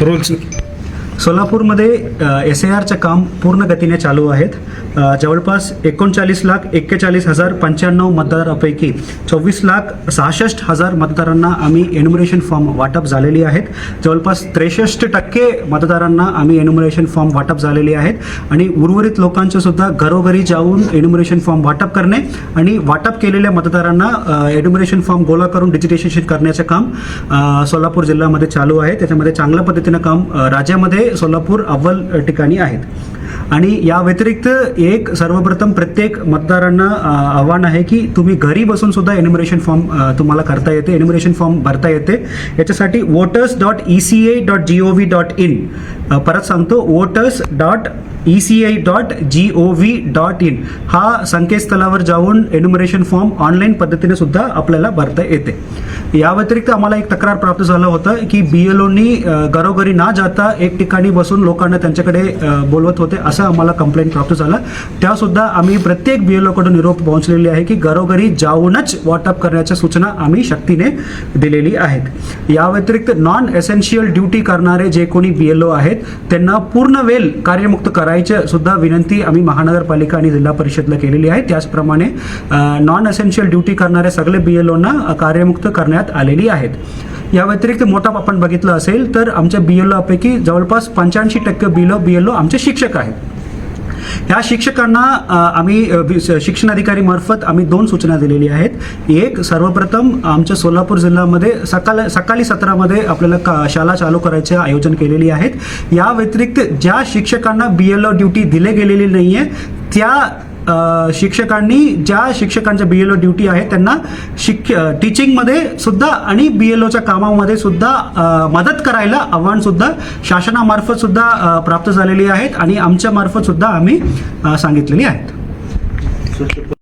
Rules सोलापूरमध्ये SIRचं काम पूर्ण गतीने चालू आहेत. जवळपास 39,41,095 मतदारांपैकी 24,66,000 मतदारांना आम्ही एन्युमरेशन फॉर्म वाटप झालेली आहेत. जवळपास 63% मतदारांना आम्ही एन्युमरेशन फॉर्म वाटप झालेले आहेत आणि उर्वरित लोकांचं सुद्धा घरोघरी जाऊन एन्युमरेशन फॉर्म वाटप करणे आणि वाटप केलेल्या मतदारांना एन्युमरेशन फॉर्म गोळा करून डिजिटायझेशन करण्याचं काम सोलापूर जिल्ह्यामध्ये चालू आहे. त्याच्यामध्ये चांगल्या पद्धतीनं काम राज्यामध्ये सोलापूर अव्वल ठिकाणी आहेत. आणि या व्यतिरिक्त एक सर्वप्रथम प्रत्येक मतदारांना आव्हान आहे की तुम्ही घरी बसून सुद्धा एन्युमरेशन फॉर्म तुम्हाला करता येते, एन्युमरेशन फॉर्म भरता येते. याच्यासाठी voters.eca.gov.in परत सांगतो voters.eca.gov.in हा संकेतस्थळावर जाऊन एन्युमरेशन फॉर्म ऑनलाईन पद्धतीने सुद्धा आपल्याला भरता येते. या व्यतिरिक्त आम्हाला एक तक्रार प्राप्त झालं होतं की BLOनी घरोघरी ना जाता एक ठिकाणी बसून लोकांना त्यांच्याकडे बोलवत होते, असं आम्हाला कंप्लेंट प्राप्त झालं. त्यासुद्धा आम्ही प्रत्येक BLOकडून निरोप पोहोचलेली आहे की घरोघरी जाऊनच वाटप करण्याच्या सूचना आम्ही शक्तीने दिलेली आहेत. या व्यतिरिक्त नॉन एसेन्शियल ड्युटी करणारे जे कोणी BLO आहेत त्यांना पूर्ण वेळ कार्यमुक्त करायचं सुद्धा विनंती आम्ही महानगरपालिका आणि जिल्हा परिषदला केलेली आहे. त्याचप्रमाणे नॉन एसेन्शियल ड्युटी करणारे सगळे BLOना कार्यमुक्त करण्यात आलेली आहेत. या व्यतिरिक्त मोठा आपण बघितलं असेल तर आमच्या BLOपैकी जवळपास 85% BLO आमचे शिक्षक आहेत. ह्या शिक्षकांना आम्ही शिक्षणाधिकारी मार्फत आम्ही 2 सूचना दिलेली आहेत. एक, सर्वप्रथम आमच्या सोलापूर जिल्ह्यामध्ये सकाळी सत्रामध्ये आपल्याला शाळा चालू करायचे आयोजन केलेली आहेत. या व्यतिरिक्त ज्या शिक्षकांना BLO ड्युटी दिले गेलेली नाही आहे त्या शिक्षकांनी ज्या शिक्षकांच्या BLO ड्युटी आहे त्यांना टीचिंगमध्ये सुद्धा आणि BLOच्या कामामध्ये सुद्धा मदत करायला आव्हान सुद्धा शासनामार्फत सुद्धा प्राप्त झालेली आहेत आणि आमच्या मार्फत सुद्धा आम्ही सांगितलेली आहेत.